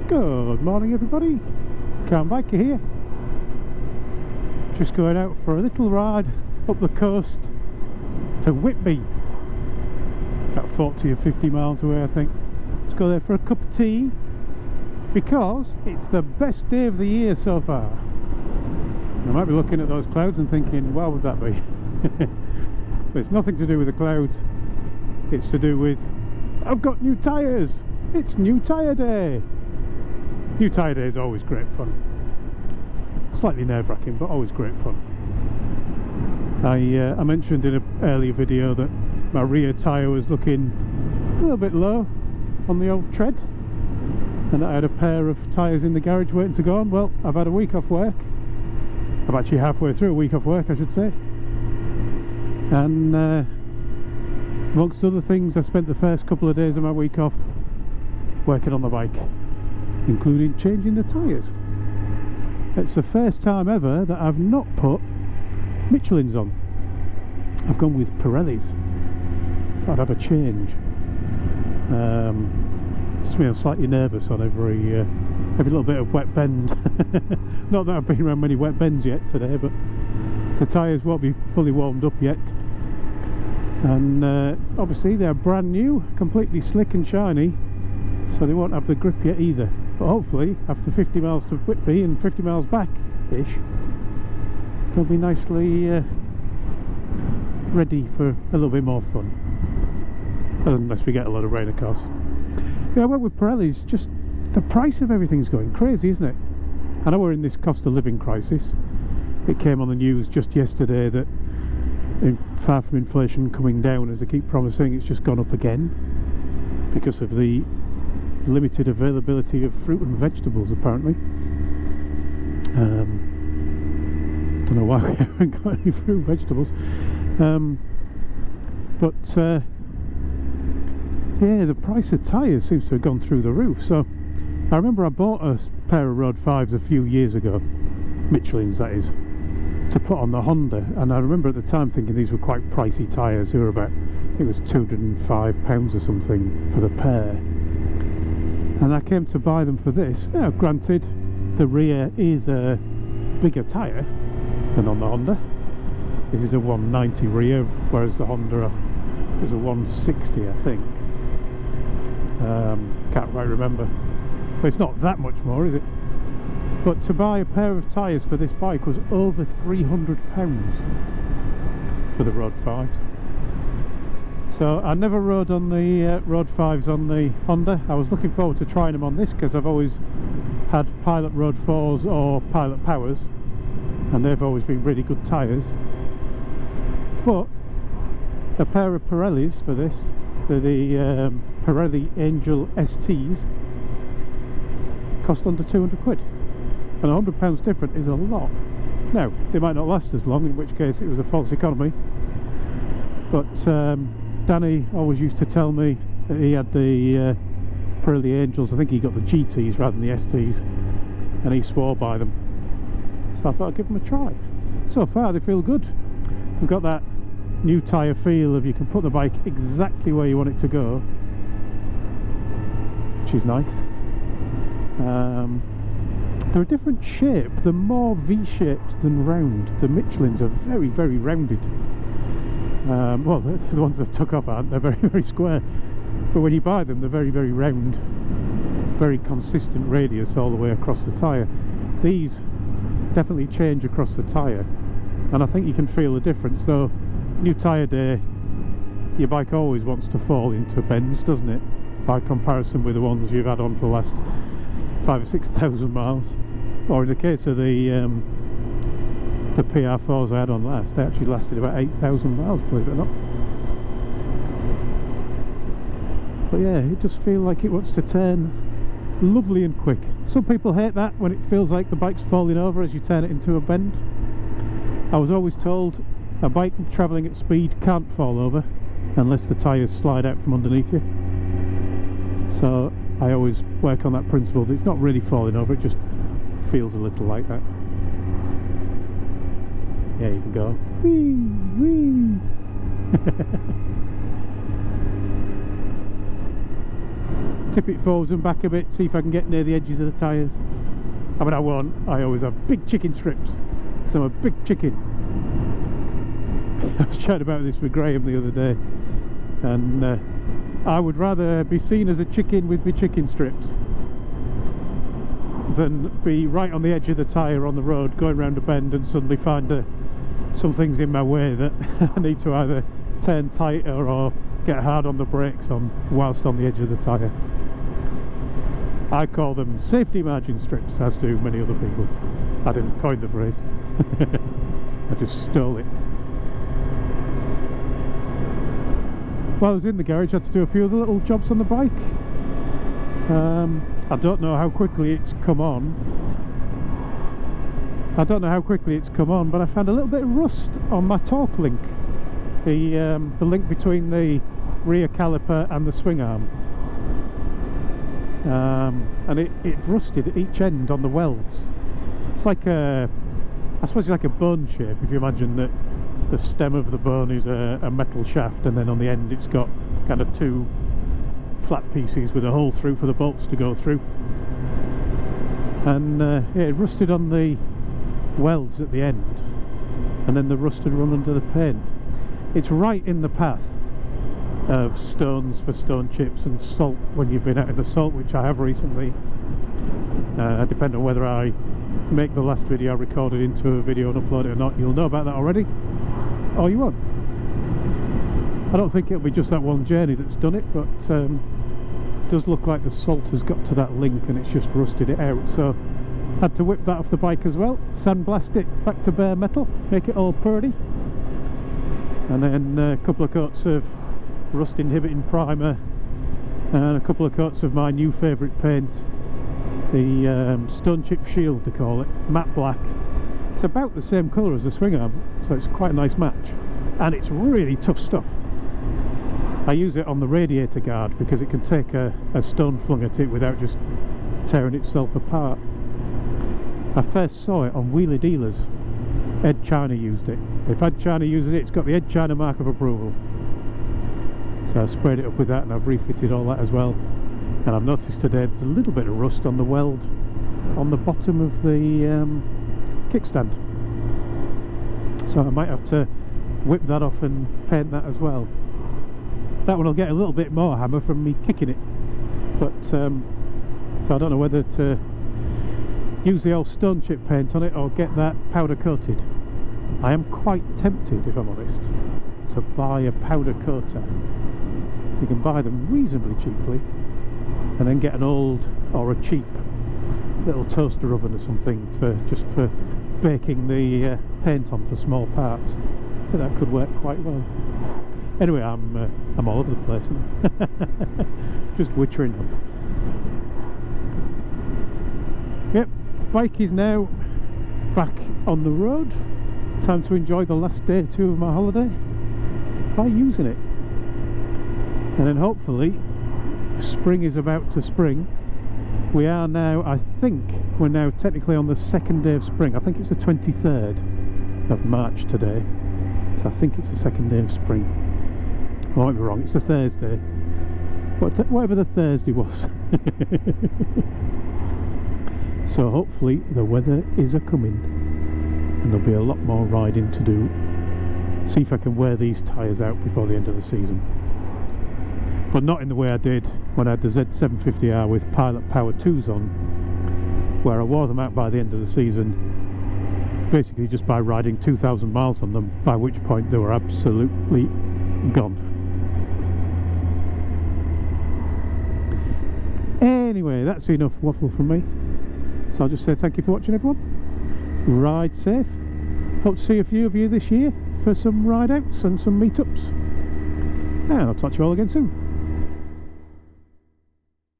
Good morning everybody, Car Biker here. Just going out for a little ride up the coast to Whitby. About 40 or 50 miles away I think. Let's go there for a cup of tea because it's the best day of the year so far. I might be looking at those clouds and thinking, why would that be? But it's nothing to do with the clouds, it's to do with I've got new tyres. It's new tyre day. New tyre day is always great fun. Slightly nerve-wracking, but always great fun. I mentioned in an earlier video that my rear tyre was looking a little bit low on the old tread, and that I had a pair of tyres in the garage waiting to go on. Well, I've had a week off work. I'm actually halfway through a week off work, I should say. And amongst other things, I spent the first couple of days of my week off working on the bike, including changing the tyres. It's the first time ever that I've not put Michelin's on. I've gone with Pirelli's. Thought I'd have a change. Just me, I'm slightly nervous on every little bit of wet bend. Not that I've been around many wet bends yet today, but the tyres won't be fully warmed up yet. And obviously they're brand new, completely slick and shiny, so they won't have the grip yet either. But hopefully after 50 miles to Whitby and 50 miles back ish, they'll be nicely ready for a little bit more fun, unless we get a lot of rain of course. Yeah, I went with Pirelli's. Just the price of everything's going crazy, isn't it? I know we're in this cost of living crisis. It came on the news just yesterday that far from inflation coming down, as they keep promising, it's just gone up again because of the limited availability of fruit and vegetables apparently. Don't know why we haven't got any fruit and vegetables, yeah, the price of tyres seems to have gone through the roof. So I remember I bought a pair of Road 5s a few years ago, Michelin's that is, to put on the Honda, and I remember at the time thinking these were quite pricey tyres. They were about, I think it was £205 or something for the pair. And I came to buy them for this. Now granted, the rear is a bigger tyre than on the Honda. This is a 190 rear, whereas the Honda is a 160 I think. Can't quite remember. But it's not that much more, is it? But to buy a pair of tyres for this bike was over £300 for the Road 5s. So I never rode on the Road 5s on the Honda. I was looking forward to trying them on this because I've always had Pilot Road 4s or Pilot Powers, and they've always been really good tyres. But a pair of Pirelli's for this, the Pirelli Angel STs, cost under 200 quid. And £100 different is a lot. Now, they might not last as long, in which case it was a false economy. But Danny always used to tell me that he had the Pirelli Angels. I think he got the GTs rather than the STs, and he swore by them. So I thought I'd give them a try. So far they feel good. They've got that new tyre feel of you can put the bike exactly where you want it to go, which is nice. They're a different shape. They're more V-shaped than round. The Michelin's are very, very rounded. Well, the ones I took off aren't. They're very, very square. But when you buy them, they're very, very round. Very consistent radius all the way across the tyre. These definitely change across the tyre, and I think you can feel the difference. Though, new tyre day, your bike always wants to fall into bends, doesn't it? By comparison with the ones you've had on for the last 5,000 or 6,000 miles. Or in the case of the PR4s I had on last, they actually lasted about 8,000 miles, believe it or not. But yeah, it does feel like it wants to turn lovely and quick. Some people hate that, when it feels like the bike's falling over as you turn it into a bend. I was always told a bike travelling at speed can't fall over unless the tyres slide out from underneath you. So I always work on that principle that it's not really falling over, it just feels a little like that. Yeah, you can go wee wee. tip it forwards and back a bit, see if I can get near the edges of the tyres. I mean, I won't. I always have big chicken strips, so I'm a big chicken. I was chatting about this with Graham the other day, and I would rather be seen as a chicken with my chicken strips than be right on the edge of the tyre on the road going round a bend and suddenly find some things in my way that I need to either turn tighter or get hard on the brakes on whilst on the edge of the tyre. I call them safety margin strips, as do many other people. I didn't coin the phrase. I just stole it. While I was in the garage, I had to do a few other little jobs on the bike. I don't know how quickly it's come on. But I found a little bit of rust on my torque link. The link between the rear caliper and the swing arm. And it rusted at each end on the welds. It's like I suppose it's like a bone shape, if you imagine that the stem of the bone is a metal shaft, and then on the end it's got kind of two flat pieces with a hole through for the bolts to go through. And yeah, it rusted on the welds at the end, and then the rust had run under the paint. It's right in the path of stones for stone chips and salt when you've been out in the salt, which I have recently. Depending on whether I make the last video I recorded into a video and upload it or not, you'll know about that already, or you won't. I don't think it'll be just that one journey that's done it, but it does look like the salt has got to that link and it's just rusted it out. So had to whip that off the bike as well, sandblast it back to bare metal, make it all purdy, and then a couple of coats of rust inhibiting primer and a couple of coats of my new favourite paint, the Stone Chip Shield they call it, matte black. It's about the same colour as the swing arm, so it's quite a nice match, and it's really tough stuff. I use it on the radiator guard because it can take a stone flung at it without just tearing itself apart. I first saw it on wheelie dealers. Ed China used it. If Ed China uses it, it's got the Ed China mark of approval. So I sprayed it up with that, and I've refitted all that as well. And I've noticed today there's a little bit of rust on the weld on the bottom of the kickstand. So I might have to whip that off and paint that as well. That one will get a little bit more hammer from me kicking it. But so I don't know whether to use the old stone chip paint on it or get that powder coated. I am quite tempted, if I'm honest, to buy a powder coater. You can buy them reasonably cheaply, and then get an old or a cheap little toaster oven or something just for baking the paint on for small parts. I think that could work quite well. Anyway, I'm all over the place now. Just wittering on. Yep, bike is now back on the road. Time to enjoy the last day or two of my holiday by using it. And then hopefully spring is about to spring. We are now, I think we're now technically on the second day of spring. I think it's the 23rd of March today, so I think it's the second day of spring. I might be wrong, it's a Thursday, but whatever the Thursday was. So hopefully the weather is a-coming and there'll be a lot more riding to do. See if I can wear these tyres out before the end of the season, but not in the way I did when I had the Z750R with Pilot Power 2s on, where I wore them out by the end of the season basically just by riding 2,000 miles on them, by which point they were absolutely gone. Anyway, that's enough waffle from me, so I'll just say thank you for watching, everyone. Ride safe. Hope to see a few of you this year for some ride outs and some meetups, and I'll talk to you all again soon.